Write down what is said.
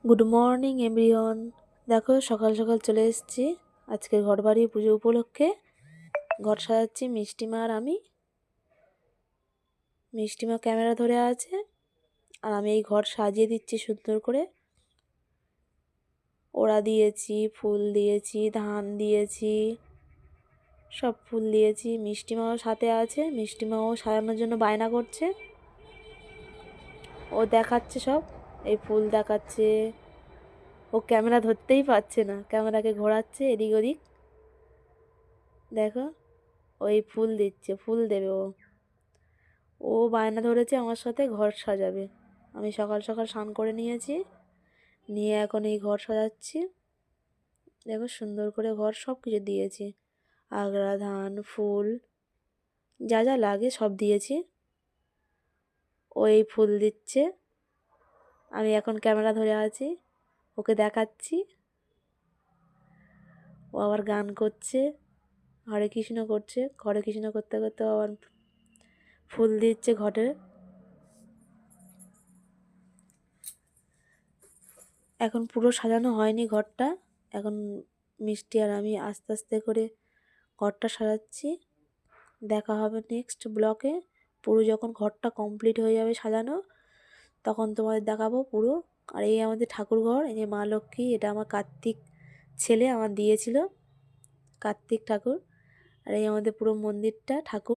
Good morning everyone. দেখো সকাল সকাল চলে এসেছি আজকে ঘরবাড়ি পুজো উপলক্ষে। ঘর সাজাচ্ছি মিষ্টিমা আর আমি। মিষ্টিমা ক্যামেরা ধরে আছে আর আমি এই ঘর সাজিয়ে দিচ্ছি সুন্দর করে। ওড়া দিয়েছি, ফুল দিয়েছি, ধান দিয়েছি, সব ফুল দিয়েছি। মিষ্টিমাও সাথে আছে, মিষ্টিমাও সাজানোর জন্য বায়না করছে। ও দেখাচ্ছে সব, এই ফুল দেখাচ্ছে। ও ক্যামেরা ধরতেই পারছে না, ক্যামেরাকে ঘোরাচ্ছে এদিক ওদিক। দেখো ওই ফুল দিচ্ছে, ফুল দেবে ও। ও বায়না ধরেছে আমার সাথে ঘর সাজাবে। আমি সকাল সকাল স্নান করে নিয়েছি, নিয়ে এখন এই ঘর সাজাচ্ছি। দেখো সুন্দর করে ঘর সব কিছু দিয়েছি, আগড়া, ধান, ফুল, যা যা লাগে সব দিয়েছি। ও এই ফুল দিচ্ছে, আমি এখন ক্যামেরা ধরে আছি, ওকে দেখাচ্ছি। ও আবার গান করছে, হরে কৃষ্ণ করছে। হরে কৃষ্ণ করতে করতে আবার ফুল দিচ্ছে ঘটে। এখন পুরো সাজানো হয়নি ঘরটা, এখন মিষ্টি আর আমি আস্তে আস্তে করে ঘরটা সাজাচ্ছি। দেখা হবে নেক্সট ব্লকে। পুরো যখন ঘরটা কমপ্লিট হয়ে যাবে সাজানো, তখন তোমাদের দেখাবো পুরো। আর এই আমাদের ঠাকুর ঘর, এই যে মা লক্ষ্মী, এটা আমার কার্তিক ছেলে আমার দিয়েছিল, কার্তিক ঠাকুর। আর এই আমাদের পুরো মন্দিরটা ঠাকুর।